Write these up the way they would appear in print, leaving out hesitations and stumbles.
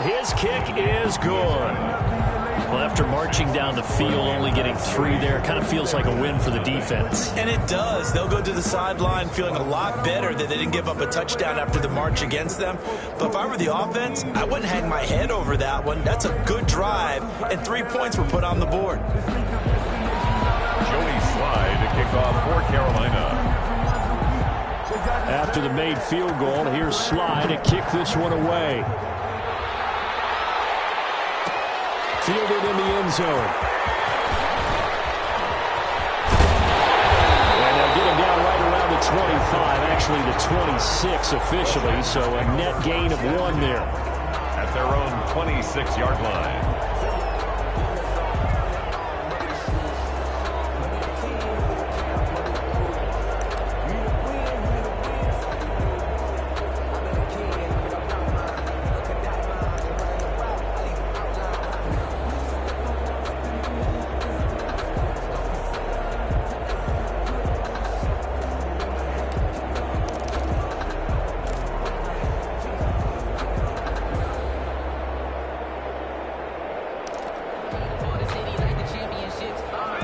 And his kick is good. Well, after marching down the field, only getting 3 there, it kind of feels like a win for the defense. And it does. They'll go to the sideline feeling a lot better that they didn't give up a touchdown after the march against them. But if I were the offense, I wouldn't hang my head over that one. That's a good drive, and 3 points were put on the board. Joey Slye to kick off for Carolina. After the made field goal, here's Slye to kick this one away. Fielded in the end zone. And they'll get him down right around the 25, actually the 26 officially, so a net gain of 1 there. At their own 26-yard line.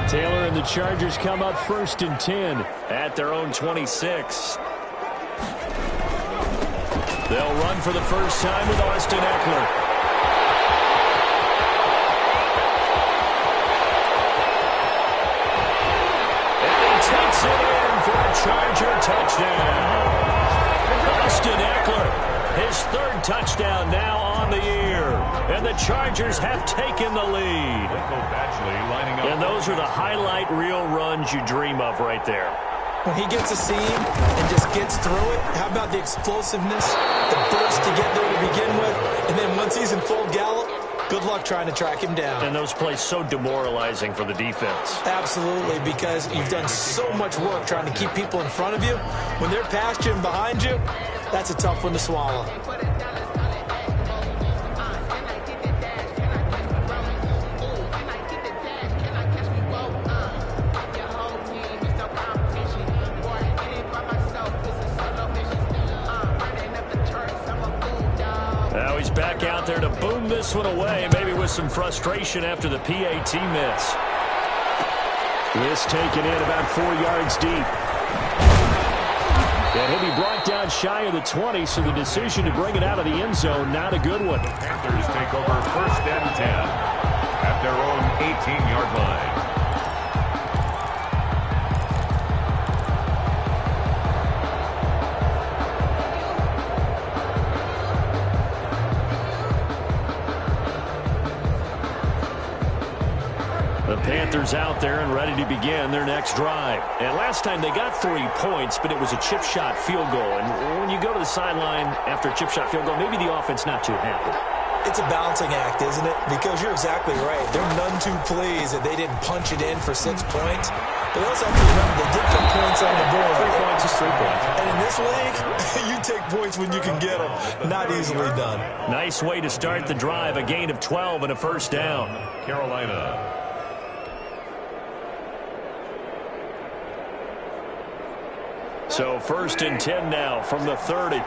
Taylor and the Chargers come up 1st and 10 at their own 26. They'll run for the first time with Austin Eckler. And he takes it in for a Charger touchdown. Austin Eckler, his 3rd touchdown now on the year. And the Chargers have taken the lead. And those are the highlight reel runs you dream of right there. When he gets a seam and just gets through it, how about the explosiveness, the burst to get there to begin with, and then once he's in full gallop, good luck trying to track him down. And those plays so demoralizing for the defense. Absolutely, because you've done so much work trying to keep people in front of you. When they're past you and behind you, that's a tough one to swallow. Now he's back out there to boom this one away, maybe with some frustration after the PAT miss. This taken in about 4 yards deep. And he'll be brought down shy of the 20, so the decision to bring it out of the end zone, not a good one. The Panthers take over 1st and 10 at their own 18-yard line. The Panthers out there and ready to begin their next drive. And last time they got 3 points, but it was a chip shot field goal. And when you go to the sideline after a chip shot field goal, maybe the offense not too happy. It's a balancing act, isn't it? Because you're exactly right. They're none too pleased that they didn't punch it in for 6 points. But they also have to remember they did put points on the board. 3 points is 3 points. And in this league, you take points when you can get them. Not easily done. Nice way to start the drive. A gain of 12 and a first down. Carolina. So 1st and 10 now from the 30.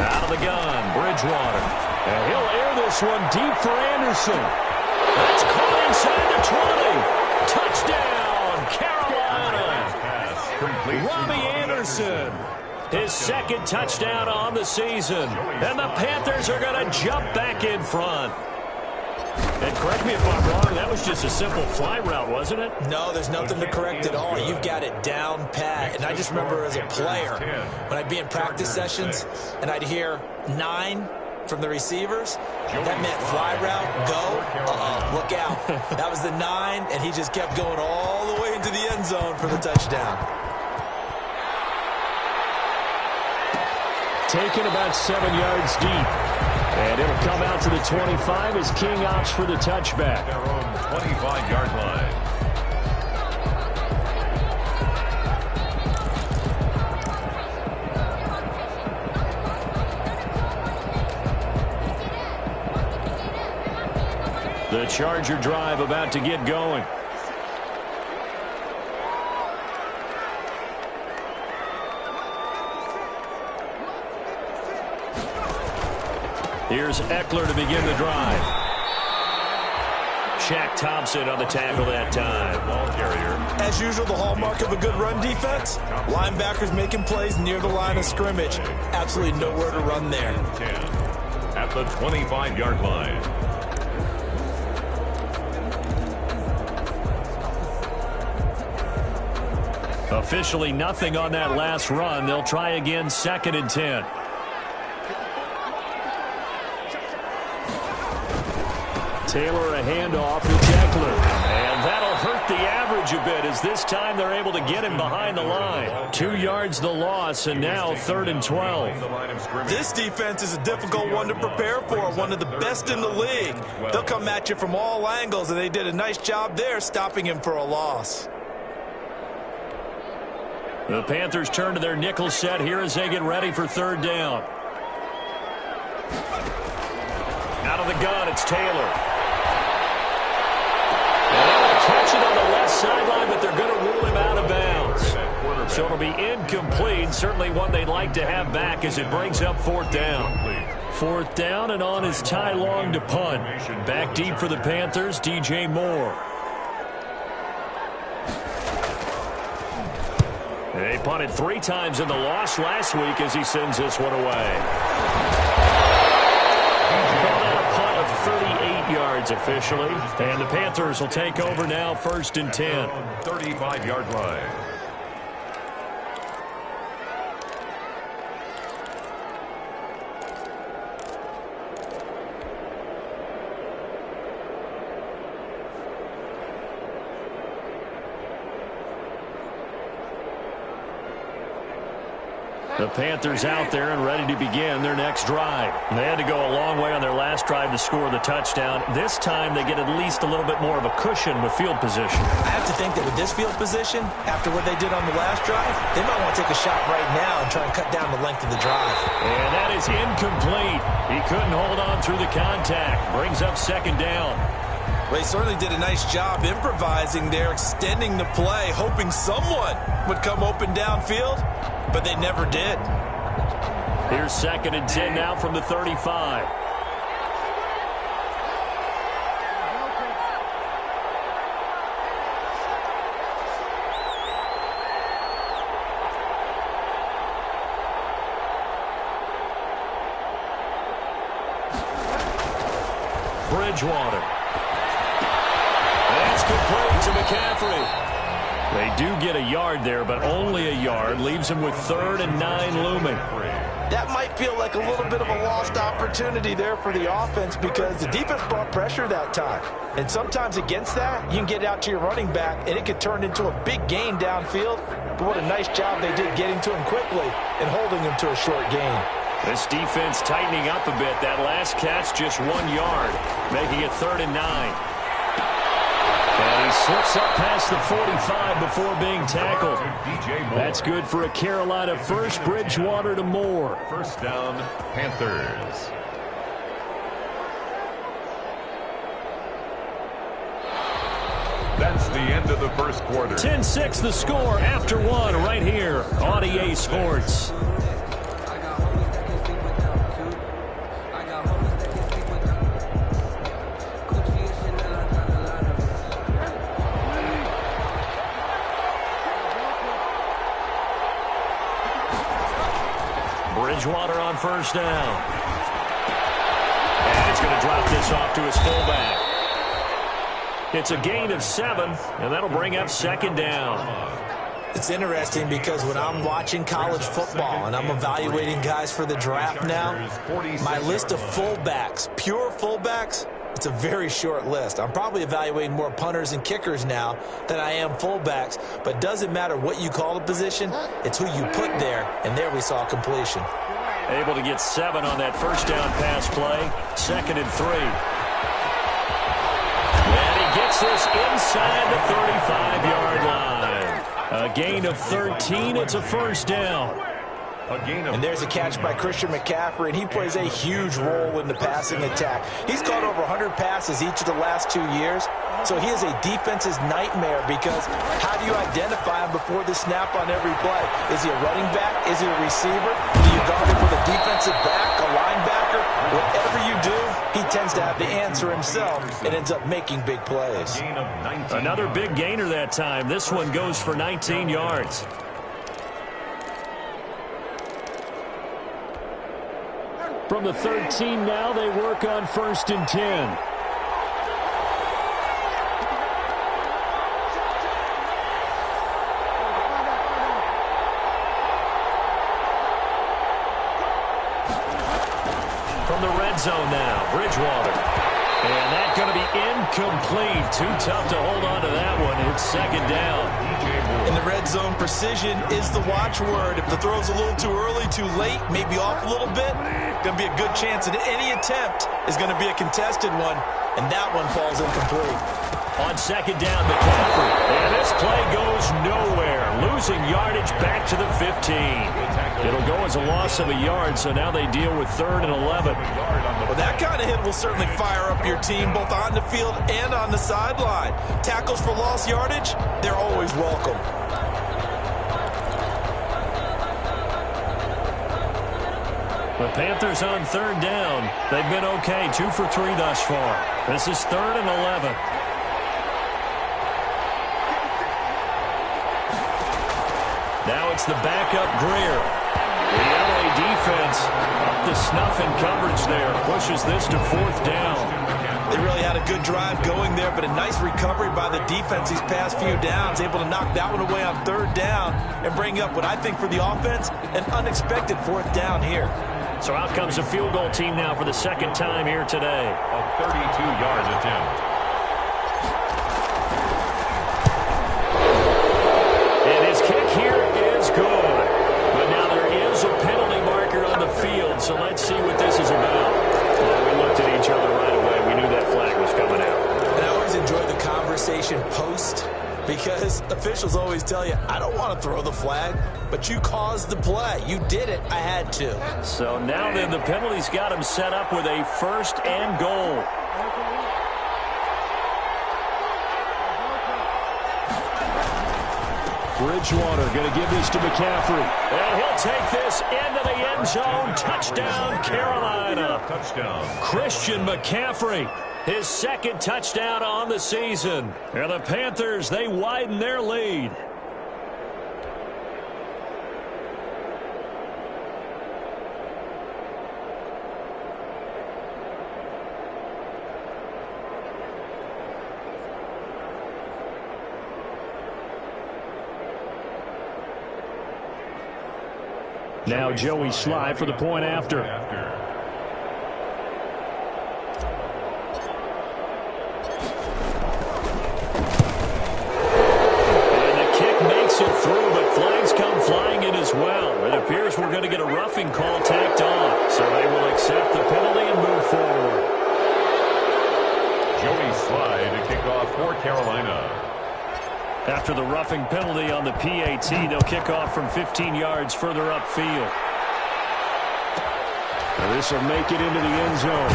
Out of the gun, Bridgewater. And he'll air this one deep for Anderson. That's caught inside the 20. Touchdown, Carolina. Robbie Anderson. His 2nd touchdown on the season. And the Panthers are going to jump back in front. And correct me if I'm wrong, that was just a simple fly route, wasn't it? No, there's nothing to correct at all. You've got it down pat. And I just remember as a player, when I'd be in practice sessions and I'd hear 9 from the receivers, that meant fly route, go, look out. That was the 9, and he just kept going all the way into the end zone for the touchdown. Taken about 7 yards deep. And it'll come out to the 25 as King opts for the touchback. Their own 25-yard line. The Charger drive about to get going. Here's Eckler to begin the drive. Shaq Thompson on the tackle that time. Ball carrier. As usual, the hallmark of a good run defense, linebackers making plays near the line of scrimmage. Absolutely nowhere to run there. 10 at the 25-yard line. Officially nothing on that last run. They'll try again, 2nd and 10. Taylor a handoff to Eckler. And that'll hurt the average a bit as this time they're able to get him behind the line. 2 yards the loss, and now 3rd and 12. This defense is a difficult one to prepare for, one of the best in the league. They'll come at you from all angles, and they did a nice job there stopping him for a loss. The Panthers turn to their nickel set here as they get ready for 3rd down. Out of the gun, it's Taylor. Catch it on the left sideline, but they're going to rule him out of bounds. So it'll be incomplete. Certainly one they'd like to have back as it brings up 4th down. 4th down, and on is Ty Long to punt. Back deep for the Panthers, DJ Moore. They punted 3 times in the loss last week as he sends this one away. 38 yards officially, and the Panthers will take over now, 1st and 10. 35-yard line. The Panthers out there and ready to begin their next drive. They had to go a long way on their last drive to score the touchdown. This time they get at least a little bit more of a cushion with field position. I have to think that with this field position, after what they did on the last drive, they might want to take a shot right now and try and cut down the length of the drive. And that is incomplete. He couldn't hold on through the contact. Brings up 2nd down. Well, he certainly did a nice job improvising there, extending the play, hoping someone would come open downfield, but they never did. Here's 2nd and 10 now from the 35. Bridgewater. That's complete to McCaffrey. They do get a yard there, but only a yard. Leaves them with 3rd and 9 looming. That might feel like a little bit of a lost opportunity there for the offense because the defense brought pressure that time. And sometimes against that, you can get out to your running back, and it could turn into a big gain downfield. But what a nice job they did getting to him quickly and holding him to a short gain. This defense tightening up a bit. That last catch just 1 yard, making it 3rd and 9. And he slips up past the 45 before being tackled. That's good for a Carolina first. Bridgewater to Moore. 1st down, Panthers. That's the end of the 1st quarter. 10-6 the score after 1 right here on EA Sports. Bridgewater on 1st down. And he's going to drop this off to his fullback. It's a gain of 7, and that'll bring up 2nd down. It's interesting because when I'm watching college football and I'm evaluating guys for the draft now, my list of fullbacks, pure fullbacks, it's a very short list. I'm probably evaluating more punters and kickers now than I am fullbacks, but it doesn't matter what you call the position, it's who you put there, and there we saw completion. Able to get 7 on that 1st down pass play, 2nd and 3. And he gets this inside the 35-yard line. A gain of 13, it's a 1st down. And there's a catch by Christian McCaffrey, and he plays a huge role in the passing attack. He's caught over 100 passes each of the last 2 years, so he is a defense's nightmare because how do you identify him before the snap on every play? Is he a running back? Is he a receiver? Do you guard him with a defensive back, a linebacker? Whatever you do, he tends to have the answer himself and ends up making big plays. Another big gainer that time. This one goes for 19 yards. From the 13 now, they work on 1st and 10. From the red zone now, Bridgewater. And that's going to be incomplete. Too tough to hold on to that one. It's 2nd down. In the red zone, precision is the watchword. If the throw's a little too early, too late, maybe off a little bit, going to be a good chance that any attempt is going to be a contested one, and that one falls incomplete. On 2nd down, McCaffrey. And this play goes nowhere. Losing yardage back to the 15. It'll go as a loss of a yard, so now they deal with 3rd and 11. Well, that kind of hit will certainly fire up your team both on the field and on the sideline. Tackles for lost yardage, they're always welcome. The Panthers on 3rd down. They've been okay, 2 for 3 thus far. This is 3rd and 11. Now it's the backup Greer. The LA defense up to snuff in coverage there. Pushes this to 4th down. They really had a good drive going there, but a nice recovery by the defense these past few downs. Able to knock that one away on 3rd down and bring up what I think for the offense, an unexpected 4th down here. So out comes a field goal team now for the 2nd time here today. A 32-yard attempt. And his kick here is good. But now there is a penalty marker on the field, so let's see what this is about. Well, we looked at each other right away. We knew that flag was coming out. And I always enjoy the conversation post because officials always tell you, I don't want to throw the flag, but you caused the play. You did it. I had to. So now then the penalty's got him set up with a 1st and goal. Bridgewater going to give this to McCaffrey. And he'll take this into the end zone. Touchdown, Carolina. Touchdown. Christian McCaffrey, his 2nd touchdown on the season. And the Panthers, they widen their lead. Now Joey Sly for the point after. And the kick makes it through, but flags come flying in as well. It appears we're going to get a roughing call tacked on, so they will accept the penalty and move forward. Joey Sly to kick off for Carolina. After the roughing penalty on the PAT, they'll kick off from 15 yards further upfield. This will make it into the end zone.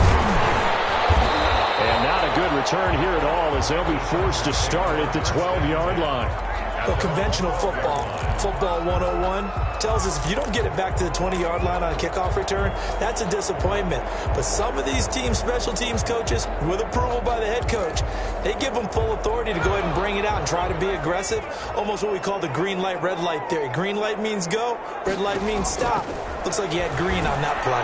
And not a good return here at all as they'll be forced to start at the 12-yard line. Well, conventional football 101, tells us if you don't get it back to the 20-yard line on a kickoff return, that's a disappointment. But some of these teams, special teams coaches, with approval by the head coach, they give them full authority to go ahead and bring it out and try to be aggressive. Almost what we call the green light, red light theory. Green light means go, red light means stop. Looks like he had green on that play.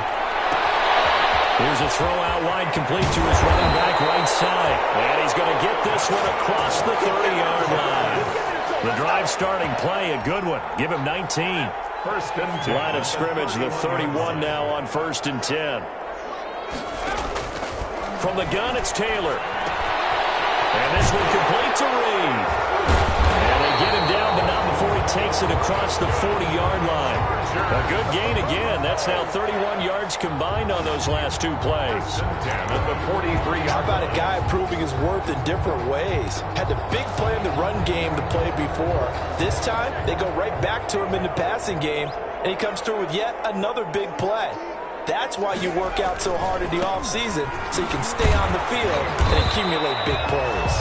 Here's a throw out wide, complete to his running back right side. And he's going to get this one across the 30-yard line. The drive starting play, a good one. Give him 19. 1st and 10. Line of scrimmage, the 31 now on 1st and 10. From the gun, it's Taylor. And this one complete to Reed. And they get him down, but not before he takes it across the 40-yard line. A good gain again. That's now 31 yards combined on those last 2 plays. How about a guy proving his worth in different ways? Had the big play in the run game to play before. This time, they go right back to him in the passing game. and he comes through with yet another big play. That's why you work out so hard in the offseason, so you can stay on the field and accumulate big plays.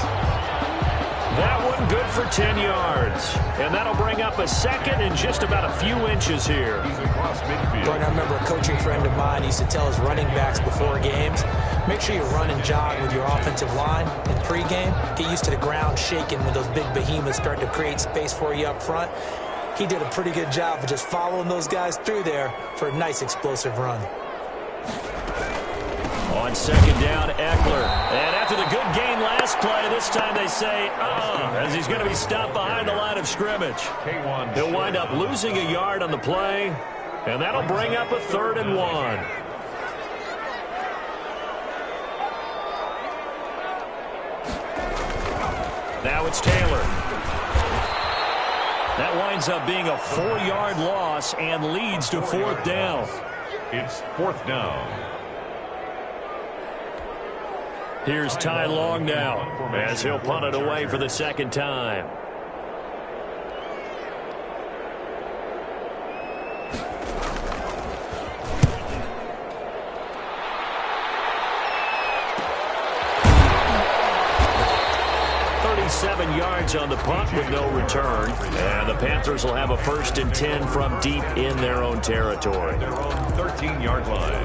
That one good for 10 yards. And that'll bring up a second and just about a few inches here. Brian, I remember a coaching friend of mine used to tell his running backs before games, make sure you run and jog with your offensive line in pregame. Get used to the ground shaking when those big behemoths start to create space for you up front. He did a pretty good job of just following those guys through there for a nice explosive run. On second down, Eckler. And after the good gain last play, this time they say, as he's going to be stopped behind the line of scrimmage. He'll wind up losing a yard on the play, and that'll bring up a 3rd and 1. Now it's Taylor. That winds up being a 4-yard loss and leads to 4th down. It's 4th down. Here's Ty Long now as he'll punt it away for the second time. Yards on the punt with no return, and the Panthers will have a 1st and 10 from deep in their own territory. Their own 13-yard line.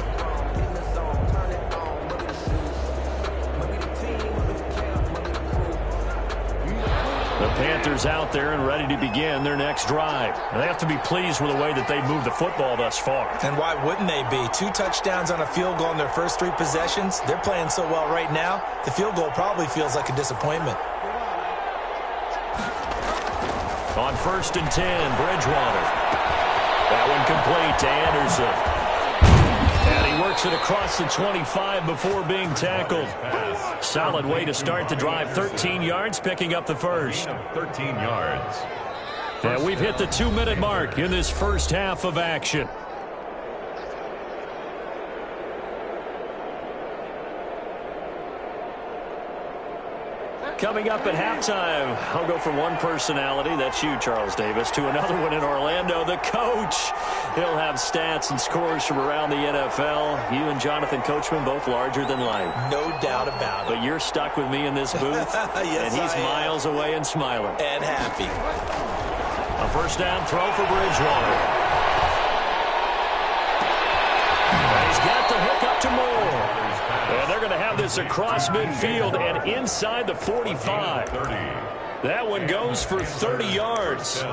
The Panthers out there and ready to begin their next drive. And they have to be pleased with the way that they've moved the football thus far. And why wouldn't they be? 2 touchdowns on a field goal in their first 3 possessions. They're playing so well right now, the field goal probably feels like a disappointment. On 1st and 10, Bridgewater. That one complete to Anderson. And he works it across the 25 before being tackled. Solid way to start the drive. 13 yards, picking up the first. 13 yards. And we've hit the 2-minute mark in this first half of action. Coming up at halftime, I'll go from one personality, that's you, Charles Davis, to another one in Orlando, the coach. He'll have stats and scores from around the NFL. You and Jonathan Coachman, both larger than life. No doubt about it. But you're stuck with me in this booth, yes, and he's miles away and smiling. And happy. A 1st down throw for Bridgewater. And he's got the hook up to Moore. And they're going to have this across midfield and inside the 45. That one goes for 30 yards.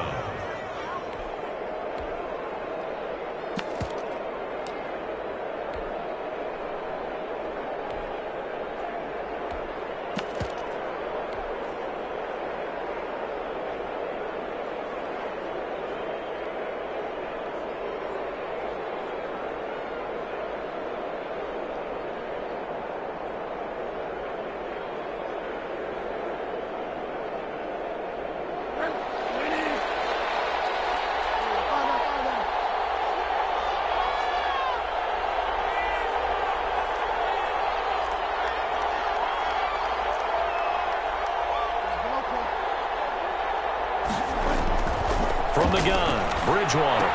From the gun, Bridgewater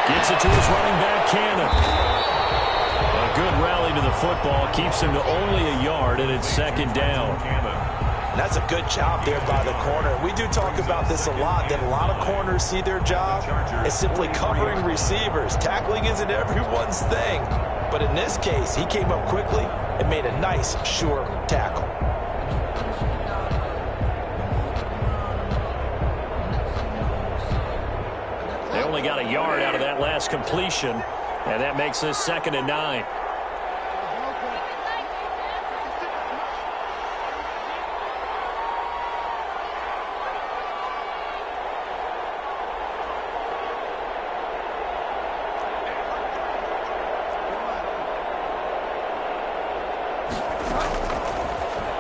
gets it to his running back, Cannon. A good rally to the football keeps him to only a yard, and it's 2nd down. That's a good job there by the corner. We do talk about this a lot, that a lot of corners see their job as simply covering receivers. Tackling isn't everyone's thing. But in this case, he came up quickly and made a nice, sure tackle. They only got a yard out of that last completion, and that makes this 2nd and 9.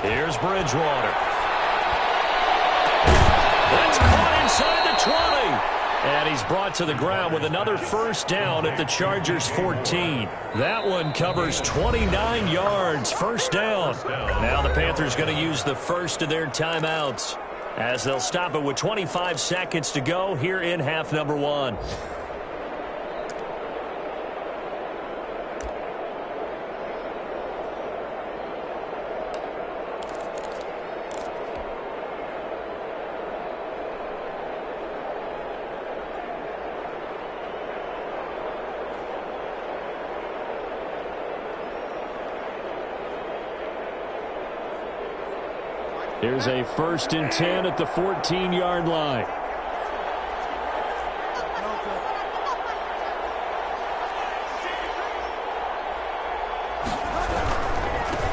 Here's Bridgewater. That's caught inside the 20. And he's brought to the ground with another 1st down at the Chargers' 14. That one covers 29 yards. 1st down. Now the Panthers going to use the first of their timeouts as they'll stop it with 25 seconds to go here in half number 1. Here's a 1st and 10 at the 14-yard line.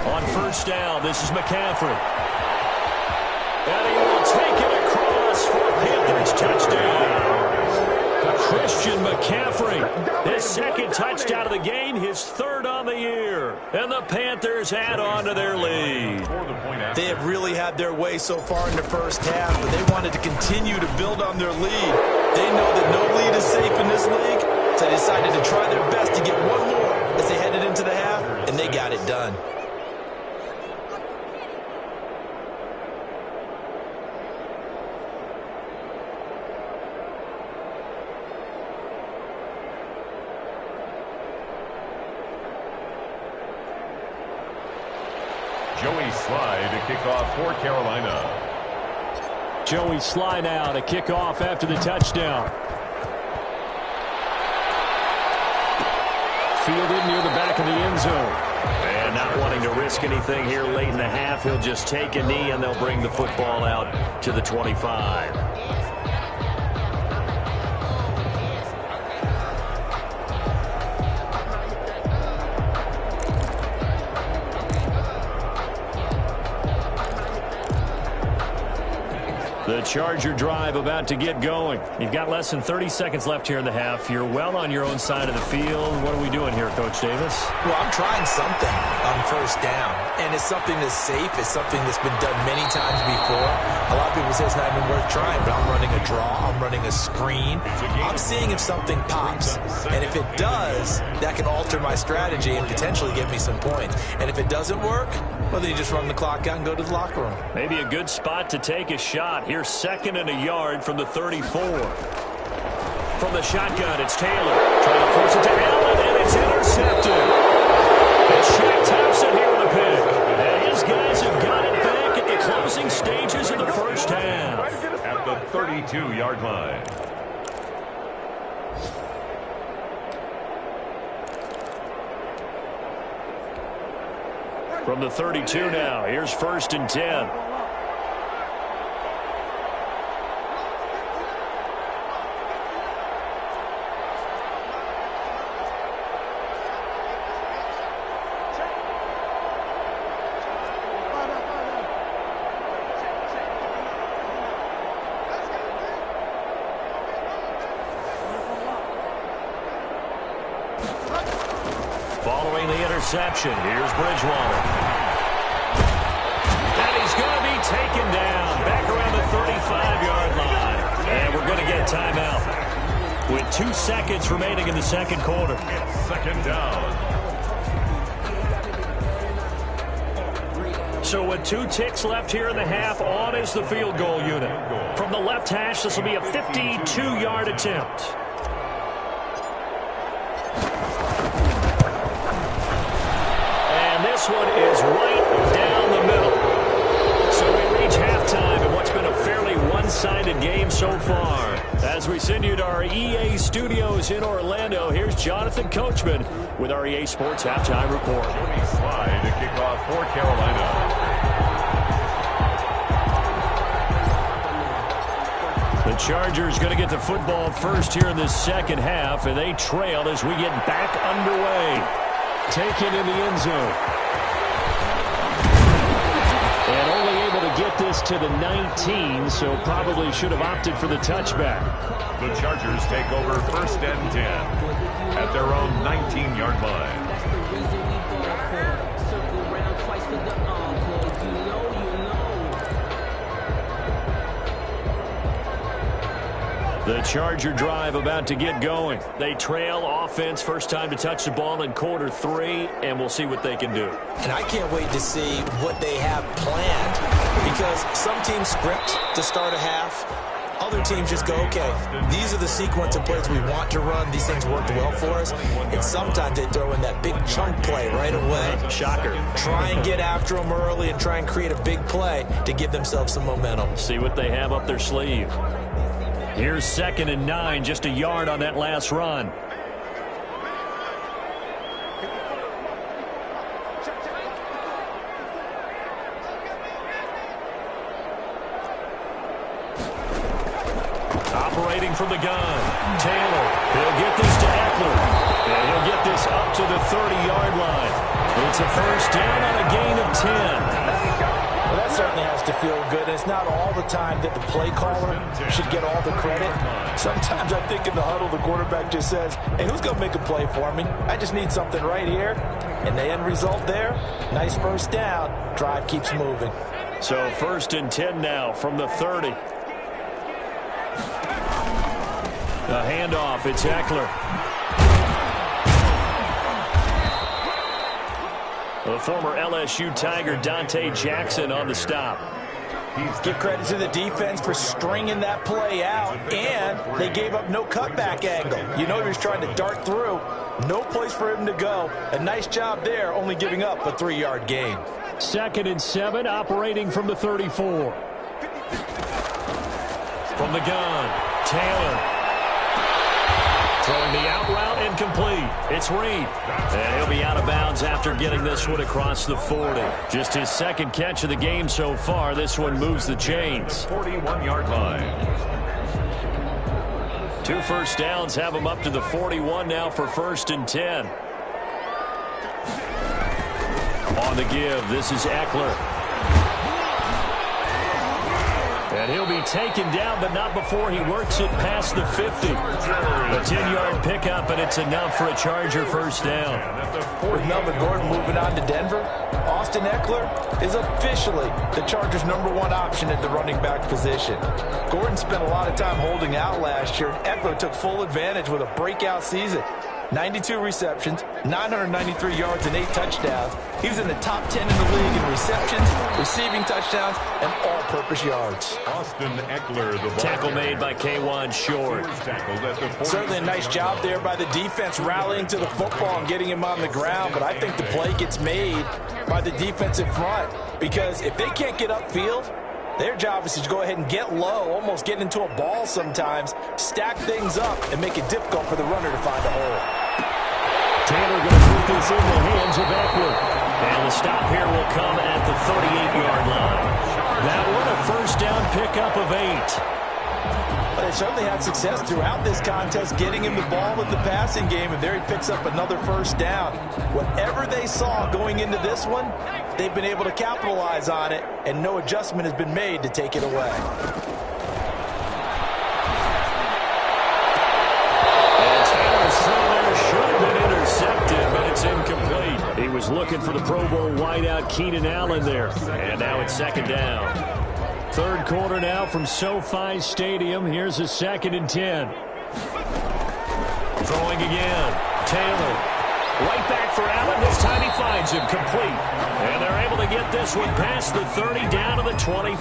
On 1st down, this is McCaffrey. And he will take it across for a Panthers touchdown. Christian McCaffrey, his 2nd touchdown of the game, his 3rd on the year. And the Panthers add on to their lead. They have really had their way so far in the first half, but they wanted to continue to build on their lead. They know that no lead is safe in this league, so they decided to try their best to get one more as they headed into the half, and they got it done. Joey Slye to kick off for Carolina. Joey Slye now to kick off after the touchdown. Fielded near the back of the end zone. And not wanting to risk anything here late in the half, he'll just take a knee and they'll bring the football out to the 25. The Charger drive about to get going. You've got less than 30 seconds left here in the half. You're well on your own side of the field. What are we doing here, Coach Davis? Well, I'm trying something on 1st down, and it's something that's safe. It's something that's been done many times before. A lot of people say it's not even worth trying, but I'm running a draw. I'm running a screen. I'm seeing if something pops, and if it does, that can alter my strategy and potentially get me some points. And if it doesn't work, well, then you just run the clock out and go to the locker room. Maybe a good spot to take a shot. Here's 2nd and a yard from the 34. From the shotgun, it's Taylor. Trying to force it to Allen, and it's intercepted. It's Shaq Thompson here with a pick. And his guys have got it back at the closing stages of the first half. At the 32-yard line. From the 32 now, here's 1st and 10. Following the interception, here's Bridgewater. And he's going to be taken down back around the 35-yard line. And we're going to get a timeout with 2 seconds remaining in the 2nd quarter. 2nd down. So with 2 ticks left here in the half, on is the field goal unit. From the left hash, this will be a 52-yard attempt. This one is right down the middle. So we reach halftime in what's been a fairly one-sided game so far. As we send you to our EA studios in Orlando, here's Jonathan Coachman with our EA Sports Halftime Report. Joey Slye to kick off for Carolina. The Chargers going to get the football first here in the 2nd half, and they trail as we get back underway. Taken in the end zone. And only able to get this to the 19, so probably should have opted for the touchback. The Chargers take over 1st and 10 at their own 19-yard line. The Charger drive about to get going. They trail offense, first time to touch the ball in quarter 3, and we'll see what they can do. And I can't wait to see what they have planned, because some teams script to start a half. Other teams just go, okay, these are the sequence of plays we want to run. These things worked well for us. And sometimes they throw in that big chunk play right away. Shocker. Try and get after them early and try and create a big play to give themselves some momentum. See what they have up their sleeve. Here's 2nd and 9, just a yard on that last run. from the gun. Taylor, he'll get this to Eckler. And he'll get this up to the 30-yard line. It's a first down on a gain of 10. Well, that certainly has to feel good. It's not all the time that the play caller should get all the credit. Sometimes I think in the huddle, the quarterback just says, hey, who's going to make a play for me? I just need something right here. And the end result there, nice first down. Drive keeps moving. So first and 10 now from the 30. The handoff, it's Eckler. The former LSU Tiger Dante Jackson on the stop. Give credit to the defense for stringing that play out, and they gave up no cutback angle. You know he was trying to dart through. No place for him to go. A nice job there, only giving up a 3-yard gain. 2nd and 7, operating from the 34. From the gun, Taylor. Throwing the out route, incomplete. It's Reed. And he'll be out of bounds after getting this one across the 40. Just his second catch of the game so far. This one moves the chains. 41-yard line. 2 first downs have him up to the 41 now for first and 10. On the give, this is Eckler. And he'll be taken down, but not before he works it past the 50. A 10-yard pickup, and it's enough for a Charger first down. With Melvin Gordon moving on to Denver, Austin Eckler is officially the Chargers' #1 option at the running back position. Gordon spent a lot of time holding out last year. Eckler took full advantage with a breakout season. 92 receptions, 993 yards, and 8 touchdowns. He was in the top 10 in the league in receptions, receiving touchdowns, and all-purpose yards. Austin Eckler, the tackle made by K'Wan Short. Certainly a nice job there by the defense rallying to the football and getting him on the ground, but I think the play gets made by the defensive front because if they can't get upfield, their job is to go ahead and get low, almost get into a ball sometimes, stack things up, and make it difficult for the runner to find a hole. Taylor going to put this in the hands of Eckler. And the stop here will come at the 38-yard line. That one a first down pickup of 8. But they certainly had success throughout this contest getting him the ball with the passing game, and there he picks up another first down. Whatever they saw going into this one, they've been able to capitalize on it, and no adjustment has been made to take it away. And Taylor's throw there should have been intercepted, but it's incomplete. He was looking for the Pro Bowl wideout Keenan Allen there, and now it's 2nd down. 3rd quarter now from SoFi Stadium. Here's a 2nd and 10. Throwing again. Taylor. Right back for Allen. This time he finds him complete. And they're able to get this one past the 30 down to the 25.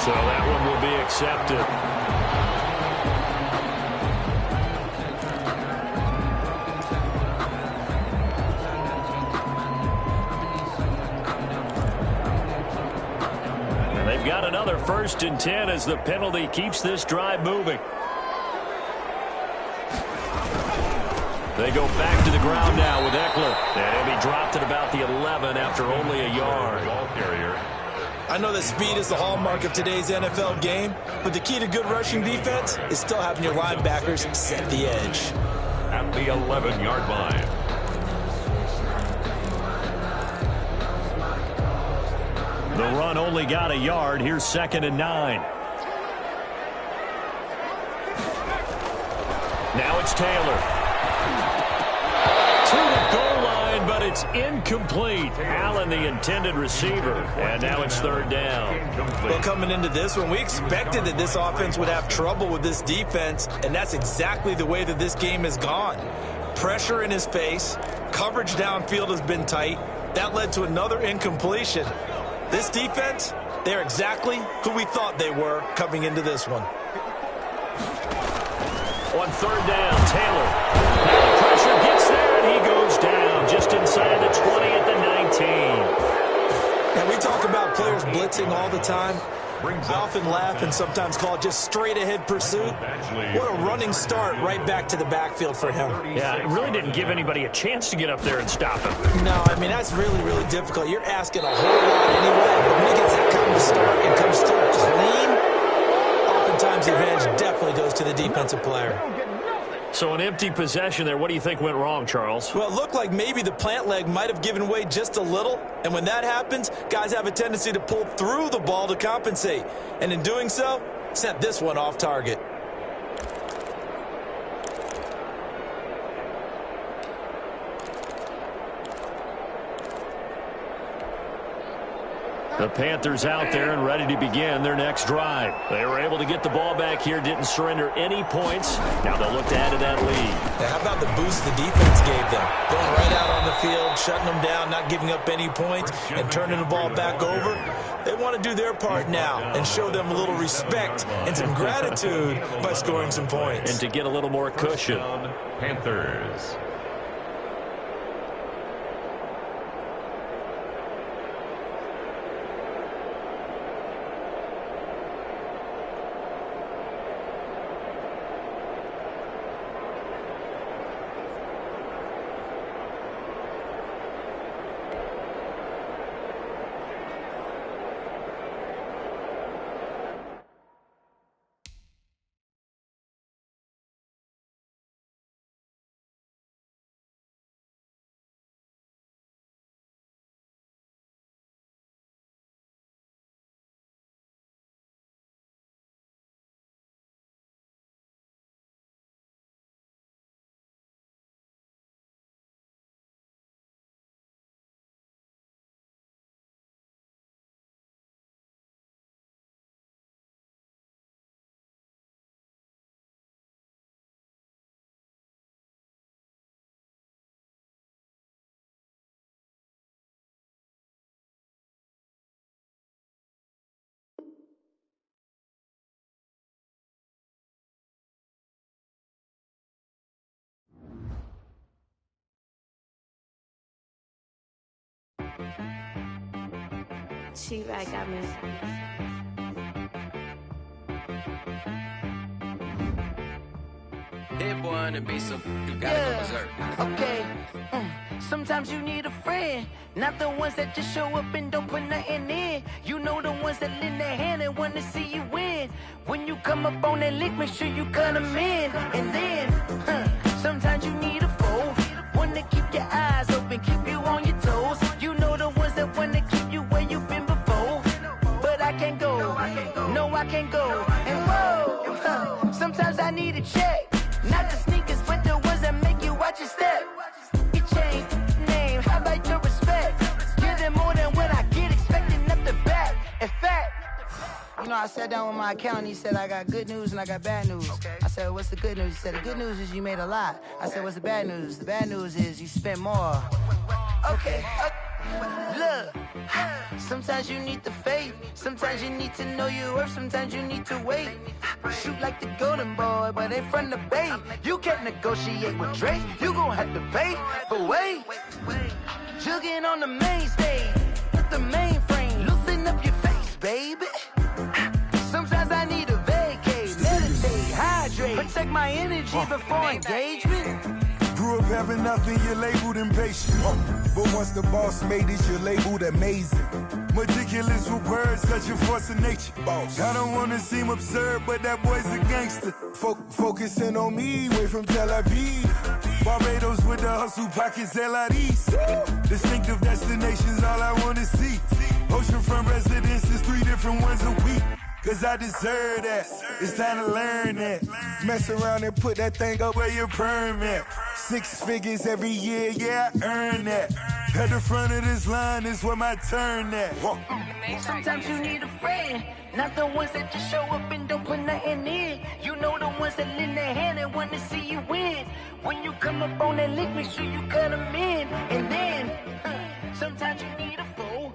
So that one will be accepted. They've got another 1st and 10 as the penalty keeps this drive moving. They go back to the ground now with Eckler. And he'll be dropped at about the 11 after only a yard. Ball carrier. I know that speed is the hallmark of today's NFL game, but the key to good rushing defense is still having your linebackers set the edge. At the 11-yard line. The run only got a yard. Here's 2nd and 9. Now it's Taylor. To the goal line, but it's incomplete. Allen, the intended receiver. And now it's 3rd down. Well, coming into this one, we expected that this offense would have trouble with this defense, and that's exactly the way that this game has gone. Pressure in his face. Coverage downfield has been tight. That led to another incompletion. This defense, they're exactly who we thought they were coming into this one. On 3rd down, Taylor. Now the pressure gets there, and he goes down just inside the 20 at the 19. And we talk about players blitzing all the time. I often laugh and sometimes call it just straight-ahead pursuit. What a running start right back to the backfield for him. Yeah, it really didn't give anybody a chance to get up there and stop him. No, I mean, that's really, really difficult. You're asking a whole lot anyway, but when he gets that kind of start and comes through clean, team's advantage definitely goes to the defensive player. So an empty possession there. What do you think went wrong, Charles? Well, it looked like maybe the plant leg might have given way just a little. And when that happens, guys have a tendency to pull through the ball to compensate. And in doing so, sent this one off target. The Panthers out there and ready to begin their next drive. They were able to get the ball back here, didn't surrender any points. Now they'll look to add to that lead. Now, how about the boost the defense gave them? Going right out on the field, shutting them down, not giving up any points, and turning the ball back over. They want to do their part now and show them a little respect and some gratitude by scoring some points. And to get a little more cushion. Panthers. She right got me. Hit one and be so you gotta go berserk. Okay. Sometimes you need a friend, not the ones that just show up and don't put nothing in. You know the ones that lend their hand and want to see you win. When you come up on that lick, make sure you cut them in. And then, sometimes you need a foe, one to keep your eyes open, keep you on your toes. You know the ones that want to keep you where you've been before. But I can't go, no I can't go. And whoa, sometimes I need a check. Not the sneakers, but the ones that make you watch your step. You change name, how about your respect? Give them more than what I get, expecting up the back. In fact, you know, I sat down with my accountant, he said, I got good news and I got bad news. I said, what's the good news? He said, the good news is you made a lot. I said, what's the bad news? The bad news is you spent more. Okay. Look, sometimes you need the faith, sometimes you need to know your worth, sometimes you need to wait. Shoot like the golden boy, but ain't from the bay. You can't negotiate with Drake, you gon' have to pay. But wait, jugging on the main stage, with the mainframe, loosen up your face, baby. Sometimes I need a vacate, meditate, hydrate, protect my energy before engagement. Grew up having nothing, you're labeled impatient. But once the boss made it, you're labeled amazing. Meticulous with words, such a force of nature. Boss. I don't wanna seem absurd, but that boy's a gangster. Focusing on me, way from Tel Aviv. Barbados with the hustle pockets, LIDs. Distinctive destinations, all I wanna see. Oceanfront residences, 3 different ones a week. Cause I deserve that, it's time to learn that. Mess around and put that thing up where your permit. 6 figures every year, yeah, I earn that. At the front of this line is where my turn at. Sometimes you need a friend, not the ones that just show up and don't put nothing in. You know the ones that lend their hand and want to see you win. When you come up on that lick, make sure you cut them in. And then, sometimes you need a foe.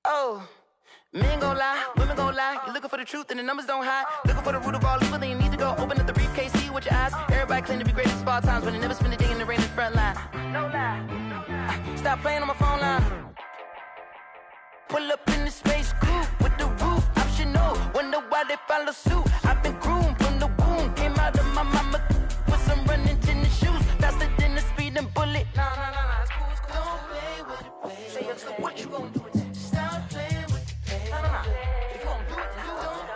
Oh. Men gon' lie, women gon' lie. You're looking for the truth and the numbers don't hide. Looking for the root of all evil, then you need to go open up the briefcase, see with your eyes. Everybody claim to be great at all times, but they never spend a day in the rain in the front line. No lie. Stop playing on my phone line. Pull up in the space coupe with the roof optional. Wonder why they follow suit. I've been groomed from the womb. Came out of my mama with some running tennis shoes. Faster than the speeding bullet. Nah, it's cool, it's cool. Don't play with it, baby. Say, so what you gon' do with that? Stop playing with it. If you gon' do it, you don't.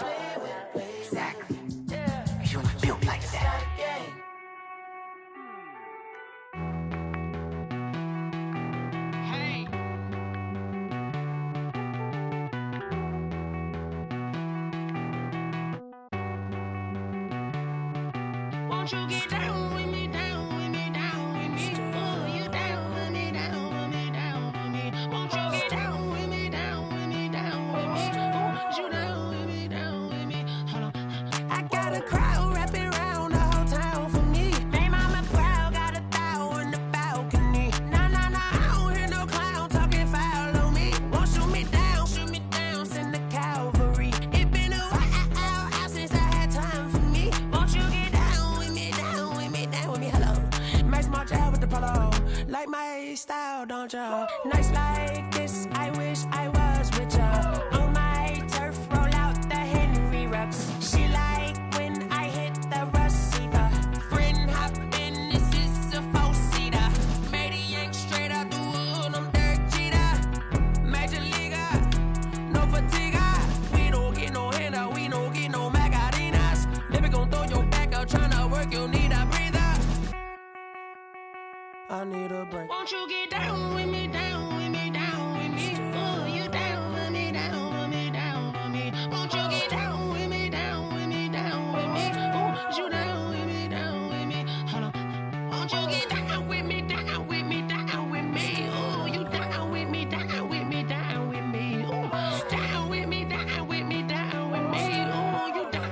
Won't you get down with me, down with me, down with me? Oh, you down with me, down with me, down with me. Won't you get down with me, down with me, down with me? Oh, you down with me, down with me? Hold on. I got a crowd wrapping around the whole town for me. Hey, mama proud, got a thou in the balcony. Nah, nah, nah, I don't hear no clown talking foul on me. Won't shoot me down, send the cavalry. It been a while since I had time for me. Won't you get down with me, down with me, down with me? Hello, Max March out with the polo. Like my style, don't ya? Nights like this, I wish I was with ya. On my turf, roll out the Henry Rux. She like when I hit the receiver. Friend hop in, this is a four-seater. Made a yank straight out the wood, I'm Derek Jeter. Major leaguer, no fatigue. We don't get no handout, we don't get no Macarinas. Never gon' throw your back out, tryna work, you need a breather. I need a break. Won't you get down with me, down with me, down with me? Oh, you down with me, down with me, down with me? Won't you get down with me, down with me, down with me? Oh, you down with me, down with me? Hold on. Won't you get down with me, down with me, down with me? Oh, you down with me, down with me, down with me? Oh, down with me, down with me, down with me? Oh, you down.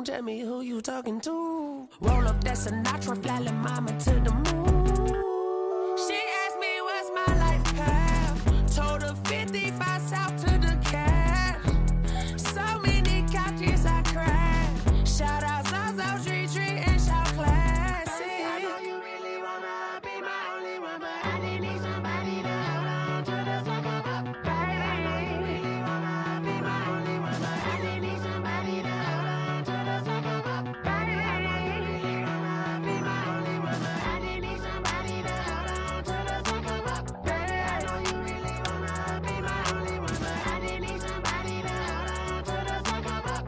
Tell me who you talking to. Roll up that Sinatra, fly la mama to the moon. She asked me what's my life path. Told her 55 south to the cash. So many couches I cried. Shout out South Street and shout classy. I know you really wanna be my only one, but I didn't need somebody to hold on to the sucker up. Baby, I know you really wanna be my only one, but I didn't need somebody to hold on to the sucker up. Baby, I know you really wanna be my only one, but I didn't need somebody to hold on to the sucker up. Baby, I know you really wanna be my only one, but I didn't need somebody to hold on to the sucker up.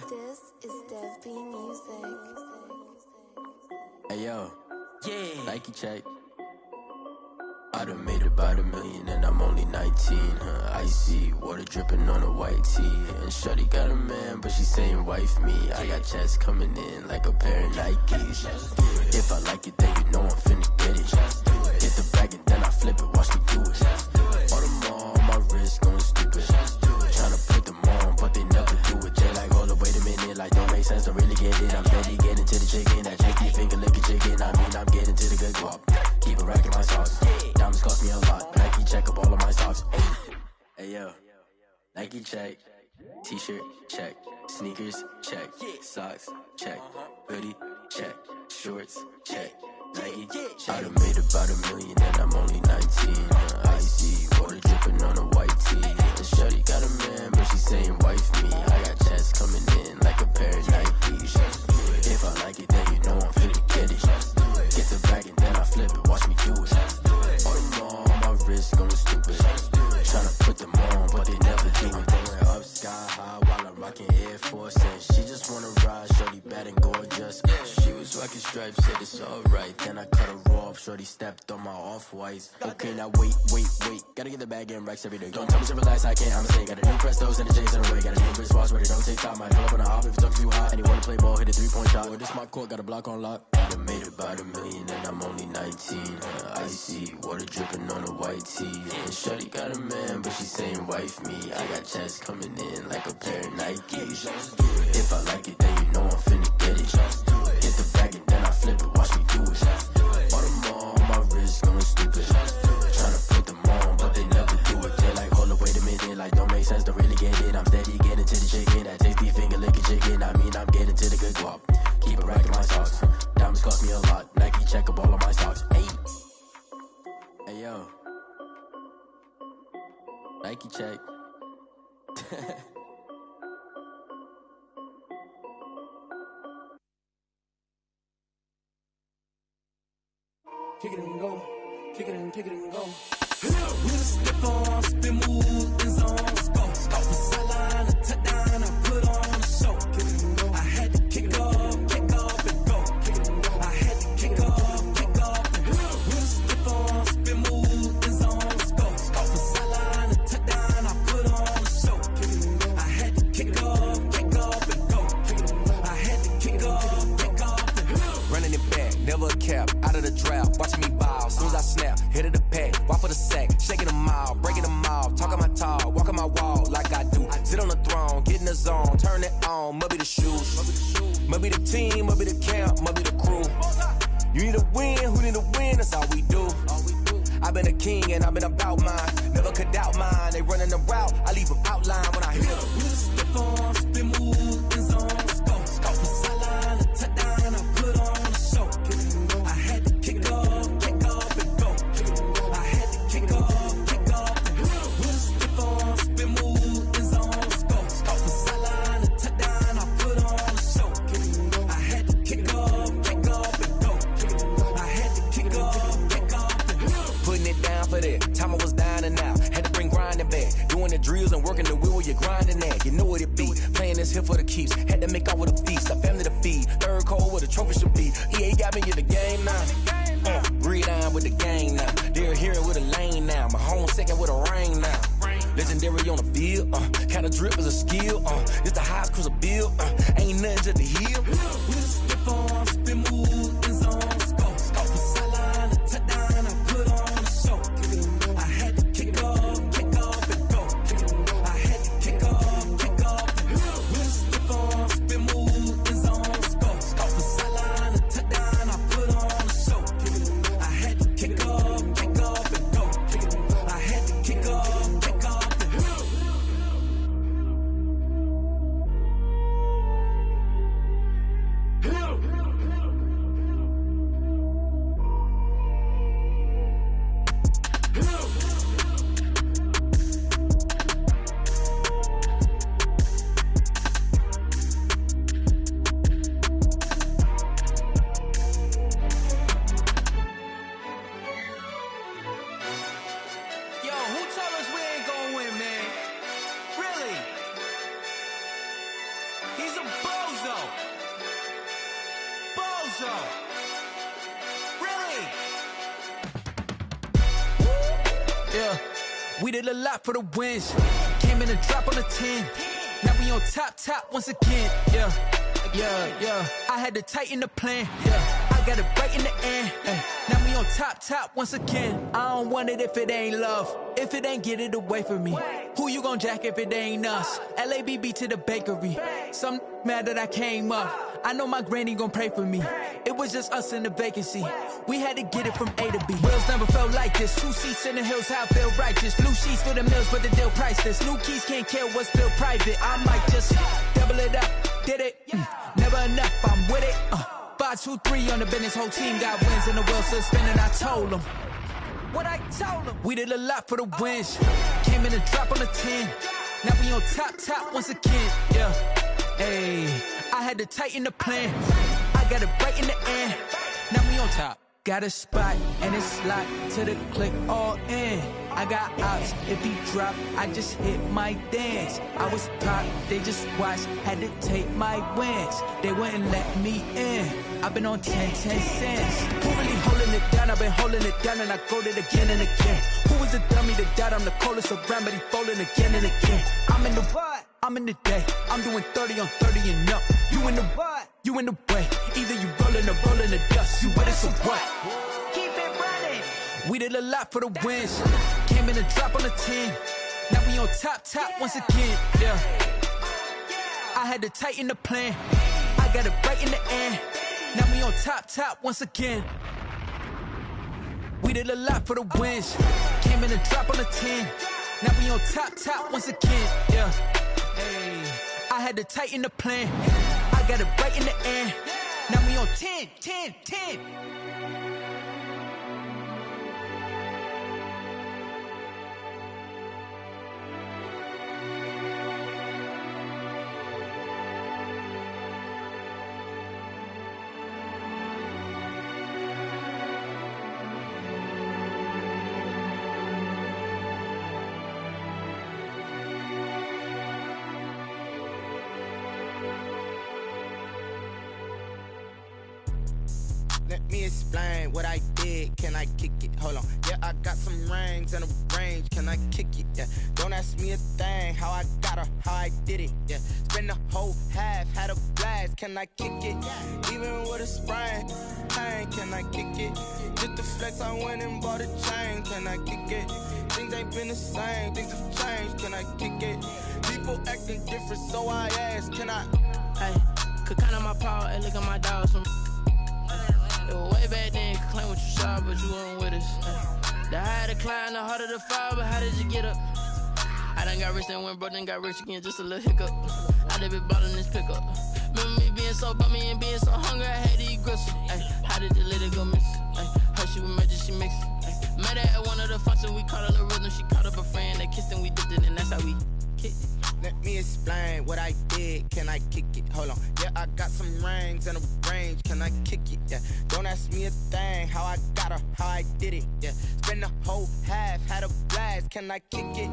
This is Desby Music. Hey yo, yeah, Nike check. I done made about $1 million and I'm only 19, icy, water dripping on a white tee. And shawty got a man, but she saying wife me. I got checks coming in like a pair of Nikes. If I like it, then you know I'm finna get it. Get the bag and then I flip it, watch me do it. All them all on my wrist going stupid. Tryna put them on, but they never do it. They like, hold up, wait a minute, like don't make sense, don't really get it. I'm steady getting to the chicken, that cheeky finger licking chicken. I mean, I'm getting to the good guap. Keep a rack in my sauce. Diamonds cost me a lot. Nike check up all of my socks. Hey yo, Nike check. T-shirt check. Sneakers check. Socks check. Hoodie check. Shorts check. Nike check. I done made about $1 million and I'm only 19. Icy, water dripping on a white tee. And shawty got a man, but she saying wife me. I got checks coming in like a pair of Nikes. If I like it, then you know I'm finna get it. Get the bag and then I flip it, watch me do it. All them all on my wrist going stupid. Tryna put them on, but they never do it. Going up sky high while I'm rocking Air Force. And she just wanna ride, shorty bad and gorgeous. She was rocking stripes, said it's alright. Then I cut her off, shorty stepped on my off-whites. Okay, now wait. Gotta get the bag and racks every day. Don't tell me to relax, I can't, I'm saying. Got a new Prestos and a J's in the way. Got a new wristwatch where they don't take TikTok, might pull up on the op if it's up too hot. And he wanna play ball, hit a 3-point shot. Well, this my court, got a block on lock. I done made it by the million and I'm only 19. Icy, water dripping on a white tee. And shawty got a man, but she saying wife me. I got checks coming in like a pair of Nikes. If I like it, then you know I'm finna get it. Hit the bag and then I flip it, watch me do it. Bought them all on my wrist, going stupid. Tryna put them on, but they never do it. They're like, hold up, wait a minute, like don't make sense to really get it. I'm steady getting to the chicken, that tasty finger licking chicken. I mean, I'm getting to the good guap. Keep it racking my socks. Diamonds cost me a lot. Nike check up all of my stocks. Hey, hey yo, Nike check. Kick it and go, kick it and go. With a step on, spin move, in zone, scope. From sideline to touchdown, I put on a show. I had to kick off and go. I had to kick off and go. With a step on, spin move, in zone, scope. From sideline to touchdown, I put on a show. I had to kick off and go. I had to kick off and go. Running it back, never a cap, out of the drought, watching me ball. Soon as I snap, hit of the pack, walk for the sack, shaking them all, breaking them off, talking my talk, walking my wall like I do. Sit on the throne, get in the zone, turn it on, must be the shoes, must be the team, must be the camp, must be the crew. You need a win, who need a win, that's all we do. I've been a king and I've been about mine, never could doubt mine. They running the route, I leave them outline when I hit them. With a step on, spin move, in zone, scope. From sideline to touchdown, I put on a show. I had to kick off and go. I had to kick off and go. With a step on, spin move, in zone, scope. From sideline to touchdown, I put on a show. I had to kick off and go. I had to kick off and go. Putting it down for that, time I was down and out, had to bring grinding back, doing the drills and working the wheel where you're grinding at, you know what it be, playing this here for the keeps, had to make out with a feast, a family to feed, third cold where the trophy should be, EA got me in the game now, breathe on with the game now, they're hearing with a lane now, my home second with a rain now, legendary on the field, kind of drip is a skill, it's the highest cruiser bill, ain't nothing to the hill. With a step on, spin move, in zone, scope. From sideline to touchdown, I put on a show. I had to kick off and go. I had to kick off and go. With a step on, spin move, in zone, scope. From sideline to touchdown, I put on a show. I had to kick off and go. I had to kick off and go. Yo, who told us we ain't gonna win, man? Really? He's a bozo. Bozo. Really? Yeah, we did a lot for the wins. Came in and drop on the 10. Now we on top once again. Yeah. I had to tighten the plan. Yeah, I got it right in the end. Now we on top once again. I don't want it if it ain't love. If it ain't, get it away from me. Who you gon' jack if it ain't us? LABB to the bakery. Some mad that I came up. I know my granny gon' pray for me. It was just us in the vacancy. We had to get it from A to B. Wheels never felt like this. 2 seats in the hills, how I feel righteous. Blue sheets for the mills, but the deal priceless. New keys can't kill what's still private. I might just double it up. Did it? Never enough, I'm with it. 5, 2, 3 on the business. Whole team got wins and the wheels still spinning. I told them what I told them. We did a lot for the wins. Came in and drop on the 10. Now we on top once again. Yeah. Hey, I had to tighten the plan. I got it right in the end. Now we on top. Got a spot and it's locked to the click all in. I got ops, if he drop, I just hit my dance. I was top, they just watched, had to take my wins. They wouldn't let me in. I've been on 10 cents. Who really holding it down? I've been holding it down and I go it again and again. Who was the dummy that died? I'm the coldest around, but he falling again and again. I'm in the what? I'm in the day, I'm doing 30 on 30 and up. You in the what? You in the way. Either you rollin' or rollin' the dust. You with it, so what? Keep it running. We did a lot for the wins. Came in a drop on the 10. Now we on top once again, yeah. I had to tighten the plan. I got it right in the end. Now we on top once again. We did a lot for the wins. Came in a drop on the 10. Now we on top once again, yeah. Hey, I had to tighten the plan. I got it right in the end. Now we on 10. Let me explain what I did. Can I kick it? Hold on. Yeah, I got some rings and a range. Can I kick it? Yeah. Don't ask me a thing. How I got her, how I did it. Yeah. Spend the whole half, had a blast. Can I kick it? Even with a sprain. Pain, can I kick it? Just the flex, I went and bought a chain. Can I kick it? Things ain't been the same. Things have changed. Can I kick it? People acting different, so I ask. Can I? Hey, could count on my power and look at my dogs. It was way back then, could claim what you saw, but you weren't with us. The higher the climb, the harder the fall, but how did you get up? I done got rich and went broke, then got rich again, just a little hiccup. I done been ballin' this pickup. Remember me being so bummy and being so hungry, I had to eat gristle. How did you let it go miss? Her she was magic, she mixed. Met her at one of the functions, we caught her the rhythm, she caught up a friend, they kissed and we dipped it, and that's how we kicked it. Let me explain what I did. Can I kick it? Hold on. Yeah, I got some rings and a range. Can I kick it? Yeah. Don't ask me a thing. How I got her, how I did it. Yeah. Spend the whole half, had a blast. Can I kick it?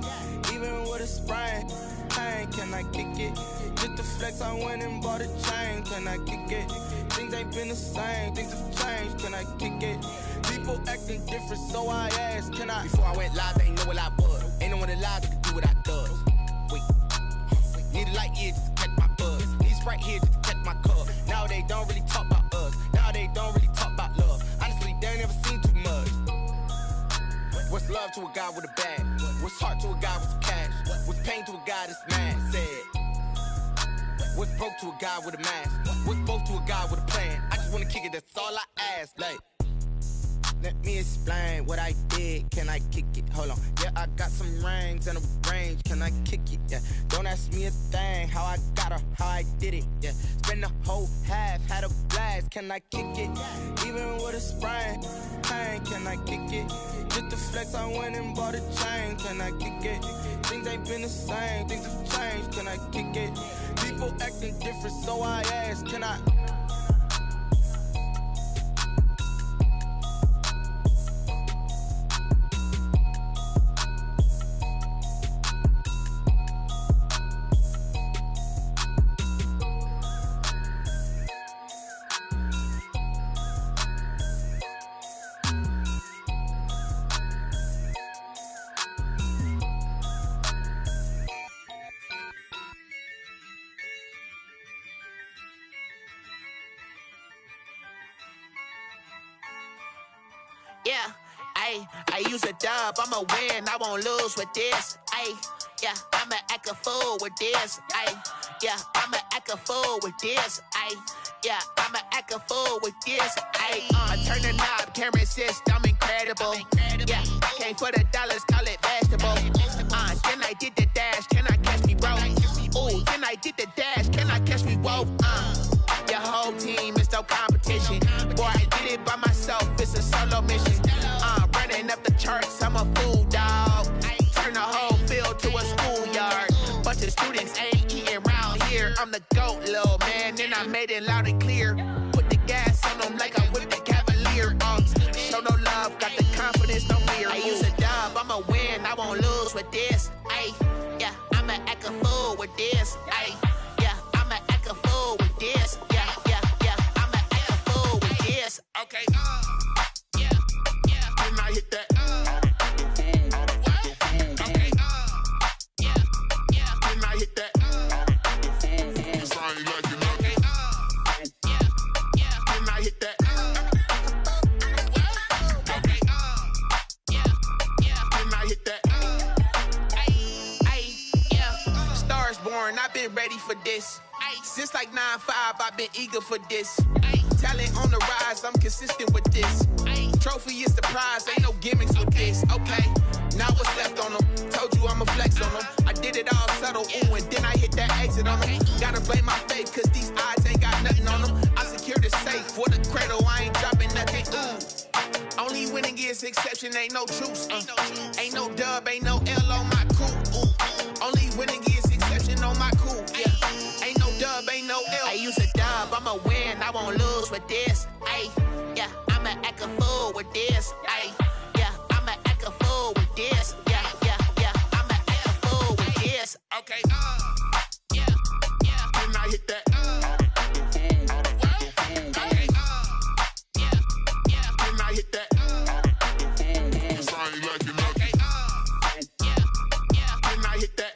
Even with a sprain. Pain, can I kick it? Just the flex, I went and bought a chain. Can I kick it? Things ain't been the same. Things have changed. Can I kick it? People acting different, so I asked. Can I? Before I went live, they ain't know what I was. Ain't no one alive that could do what I does. Wait. Need a light here just to catch my buzz. Need Sprite here just to catch my cup. Now they don't really talk about us. Now they don't really talk about love. Honestly, they ain't never seen too much. What's love to a guy with a bag? What's heart to a guy with some cash? What's pain to a guy that's mad? Said. What's broke to a guy with a mask? What's both to a guy with a plan? I just wanna kick it, that's all I ask. Like, let me explain what I did. Can I kick it? Hold on. Yeah, I got some rings and a range. Can I kick it? Yeah. Don't ask me a thing. How I got her, how I did it. Yeah. Spend the whole half, had a blast. Can I kick it? Even with a sprain. Pain, can I kick it? Just the flex, I went and bought a chain. Can I kick it? Things ain't been the same. Things have changed. Can I kick it? People acting different, so I ask. Can I? Yeah, I use a dub, I'ma win, I won't lose with this. Yeah, I'ma act a fool with this. Yeah, I'ma act a fool with this. Yeah, I'ma act a fool with this. I turn the knob, camera assist, I'm incredible. Yeah, came for the dollars, call it vegetable. Then I did the dash, can I catch me, bro? Ooh, then I did the dash, can I catch me, whoa? Your whole team is no competition. Boy, I did it by myself, it's a solo mission. Running up the charts, I'm a fool, dog. Turn the whole field to a schoolyard. Bunch of students ain't eating round here. I'm the GOAT, little man, and I made it loud and clear. Put the gas on them like I'm with the Cavalier. Show no love, got the confidence, no fear. I use a dub, I'ma win, I won't lose with this. Yeah, I'ma act a fool with this. Yeah, I'ma act a fool with this. Yeah, I'ma act a fool with this. Okay, yeah, and I hit that. Okay, yeah, and I hit that. ain't like it nothing. Then I hit that. Then I hit that. Stars born, I've been ready for this. Since like 9-5, I've been eager for this. Talent on the rise, I'm consistent with this. Trophy is the prize, ain't no gimmicks with this. Okay, now what's left on them? Told you I'ma flex on them. I did it all subtle, ooh, and then I hit that exit on them. Gotta blame my faith, cause these eyes ain't got nothing on them. I secured the safe for the cradle, I ain't dropping nothing, ooh. Only winning is exception, ain't no truce. Ain't no dub, ain't no L on my cool. Only winning is exception on my cool. Yeah. Ain't no dub, ain't no L. I use a dub, I'ma win, I won't lose with this. Ay, yeah, I'ma act a fool with this. Ay, yeah, I'ma act a fool with this. Yeah, yeah, yeah, I'ma act a fool with this. Okay, yeah, yeah. Then I hit that. Okay, yeah, yeah. Then I hit that. Cause I ain't like it nothing. Yeah, yeah. Then I hit that.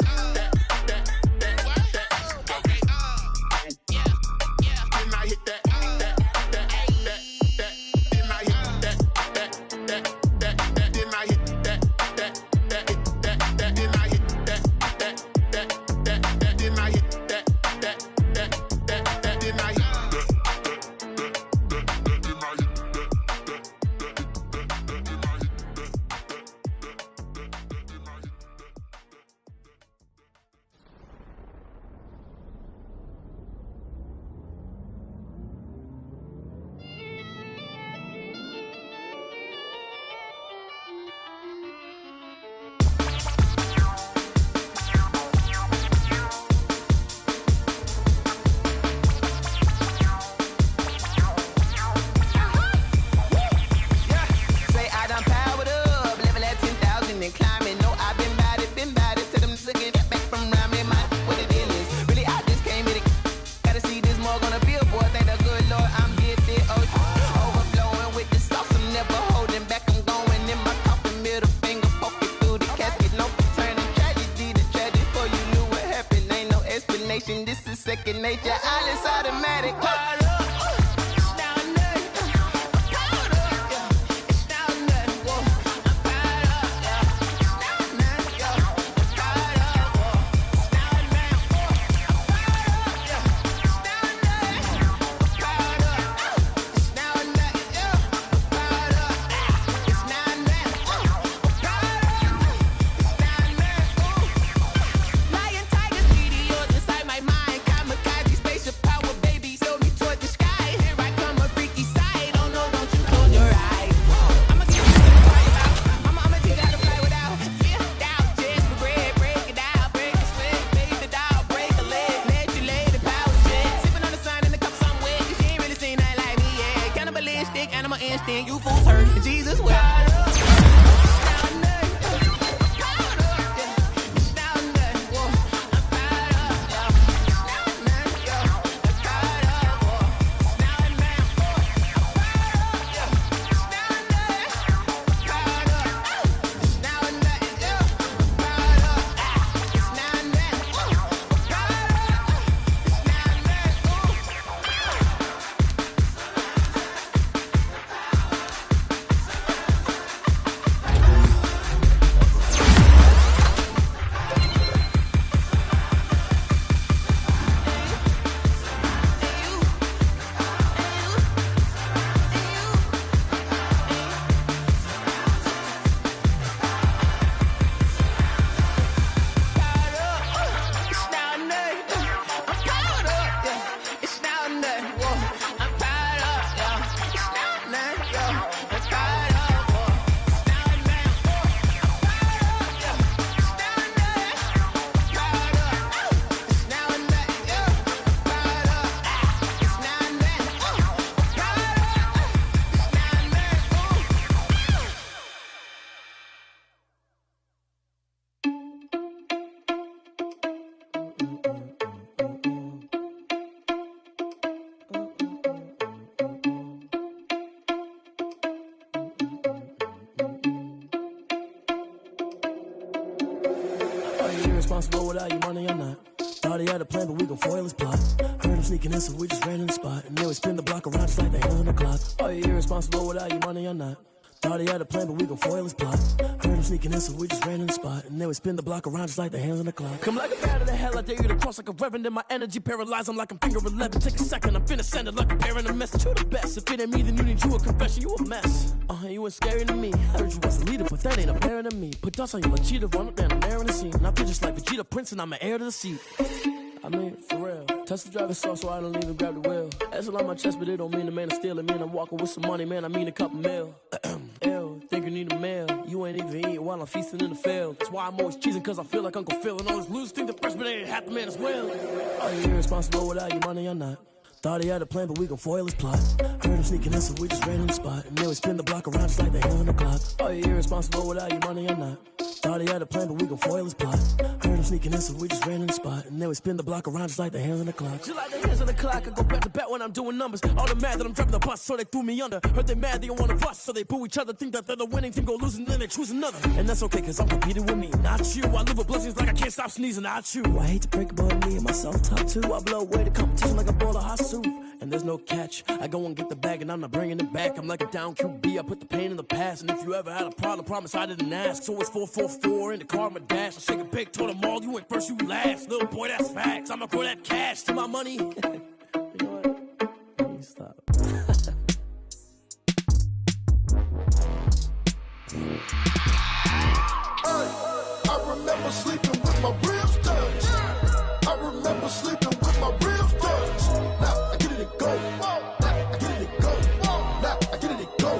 This is second nature, all is automatic. You fools hurt, Jesus will. Are you irresponsible without your money or not? Thought he had a plan, but we gon' foil his plot. Heard him sneaking in, so we just ran in the spot. And then we spin the block around just like the hands on the clock. Are you irresponsible without your money or not? Thought he had a plan, but we gon' foil his plot. Heard him sneaking in, so we just ran in the spot. And then we spin the block around just like the hands on the clock. Come like a bat of the hell, I dare you to cross like a reverend. And my energy paralyzed, I'm like I'm finger 11. Take a second, I'm finna send it like a parent a message. You the best, if it ain't me, then you need you a confession. You a mess, you ain't scary to me. I heard you was a leader, but that ain't apparent to me. Put dust on you like cheetah, run up down the air in the scene. And I feel just like Vegeta Prince, and I'm an heir to the seat. I mean, for real. Touch the driver's soft, so I don't even grab the wheel. That's on my chest, but it don't mean the man is stealing. Man, I'm walking with some money, man, I mean a couple mil. Ew, think you need a meal. You ain't even eating while I'm feasting in the field. That's why I'm always cheesing, cause I feel like Uncle Phil. And all this losers think the freshman ain't half the man as well. Are you irresponsible without your money or not? Thought he had a plan, but we gon' foil his plot. Heard him sneaking in, so we just ran in the spot. And then we spin the block around just like the hands on the clock. Are you irresponsible without your money or not? Thought he had a plan, but we gon' foil his plot. Heard him sneaking in, so we just ran in the spot. And then we spin the block around just like the hands on the clock. Just like the hands on the clock, I go back to back when I'm doing numbers. All the mad that I'm dropping the bus, so they threw me under. Heard they mad, they don't wanna bust, so they boo each other. Think that they're the winning team, go losing, then they choose another. And that's okay, cause I'm competing with me, not you. I live with blessings like I can't stop sneezing, not you. I hate to break it, but me and myself top two. I blow away the competition like a bowl of hot soup. And there's no catch. I go and get the bag and I'm not bringing it back. I'm like a down QB, I put the pain in the past. And if you ever had a problem, promise I didn't ask. So it's 444 in the car, my dash. I shake a big, told them all, you went first, you last. Little boy, that's facts. I'ma throw that cash to my money. You know what? Let me stop. I remember sleeping with my ribs touched. I remember sleeping with my ribs touched. Now I get it and go. Now I get it and go. Now I get it and go.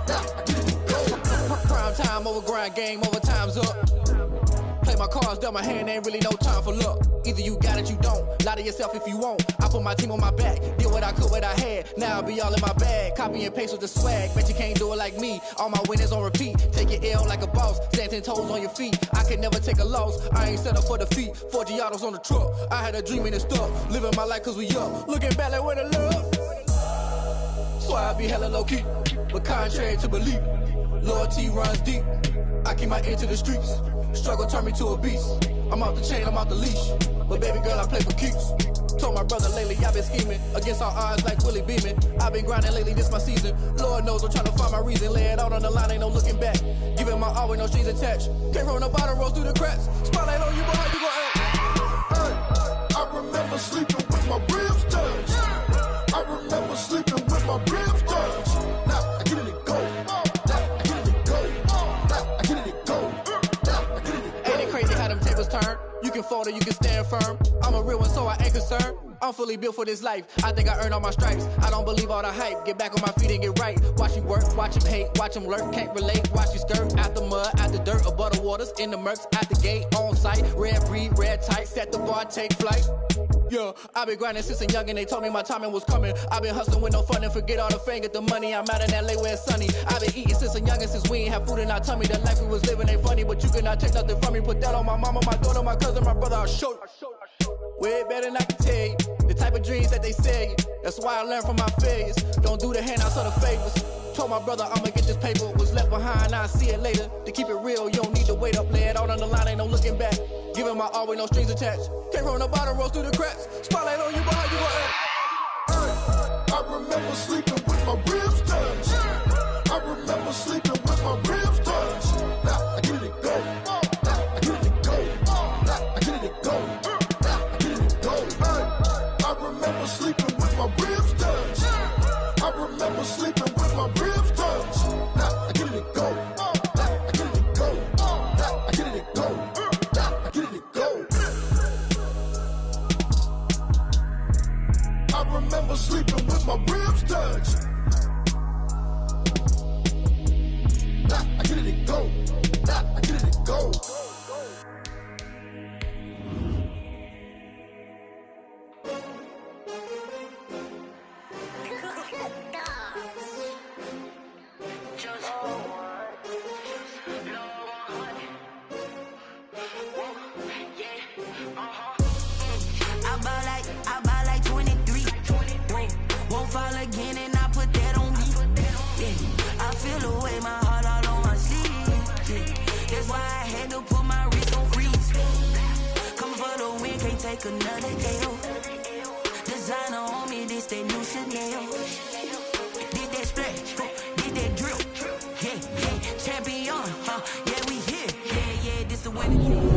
Now I get it and go. Prime time over grind game, overtime's up. Play my cards, dealt my hand, ain't really no time for luck. Either you got it, you don't. Lie to yourself if you won't. I put my team on my back, did what I could, what I had. Now I'll be all in my bag, copy and paste with the swag. Bet you can't do it like me. All my winners on repeat. Take your L like a boss, stand 10 toes on your feet. I can never take a loss. I ain't set up for defeat. 4 Giottos on the truck. I had a dream and it stuck. Living my life cause we up. Looking back like where the love. So I be hella low key, but contrary to belief, loyalty runs deep. I keep my ear to the streets. Struggle turned me to a beast. I'm off the chain, I'm off the leash. But baby girl, I play for keeps. Told my brother lately, I've been scheming. Against all odds like Willie Beeman. I've been grinding lately, this my season. Lord knows I'm trying to find my reason. Lay it out on the line, ain't no looking back. Giving my all with no strings attached. Came from the bottom, rose through the cracks. Spotlight on you, boy, how you gon' act? I remember sleeping with my ribs touched. I remember sleeping with my ribs touched. Now I get it and go. Now I get it and go. Now I get it and go. Now I get it and go. Ain't it crazy how them tables turn? You can fold or you can stand firm. I'm a real one, so I ain't concerned. I'm fully built for this life. I think I earned all my stripes. I don't believe all the hype. Get back on my feet and get right. Watch you work, watch him hate, watch him lurk. Can't relate, watch you skirt. Out the mud, out the dirt, above the waters, in the murks, at the gate, on site. Red breed, red tight, set the bar, take flight. Yeah, I've been grinding since a youngin', they told me my timing was coming. I've been hustling with no fun and forget all the fame, get the money. I'm out in LA where it's sunny. I've been eating since a youngin', since we ain't have food in our tummy. The life we was living ain't funny, but you cannot take nothing from me. Put that on my mama, my daughter, my cousin, my brother, I'll show you. Way better than I can tell you. The type of dreams that they sell you. That's why I learned from my failures. Don't do the handouts or the favors. Told my brother I'ma get this paper. Was left behind, I'll see it later. To keep it real, you don't need to wait up. Lay it out on the line, ain't no looking back. Giving my all with no strings attached. Came from the bottom, rose through the cracks. Spotlight on you, boy, how you gon' act? I remember sleeping with my ribs touched. I remember sleeping with my ribs touched. Now I get it and go. Now I get it and go. Now I get it and go. Now I get it and go. I remember sleeping with my ribs touched. I remember sleeping with my ribs touched. Now I get it and go. Now I get it and go. Now I get it and go. Now I get it and go. I remember sleeping with my ribs touched. Now I get it and go. Now I get it and go. I buy like 23. Won't fall again and I put that on me. Yeah. I feel the way my heart all on my sleeve. Yeah. That's why I had to pull take another L. Designer on me, this that new Chanel. Did that splash, did that drill. Yeah, champion, yeah, we here. Yeah, this the winning.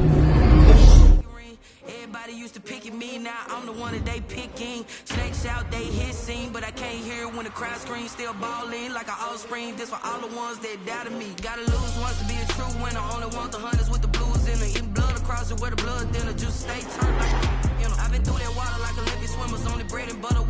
Everybody used to pick at me, now I'm the one that they picking. Snakes out, they hissing, but I can't hear when the crowd screams. Still balling like an offspring. This for all the ones that doubted me. Gotta lose once to be a true winner. Only want the hunters with the blues in it. Eating blood across it where the blood thinner. Just stay turned like, you know. I've been through that water like Olympic swimmers. Only bread and butter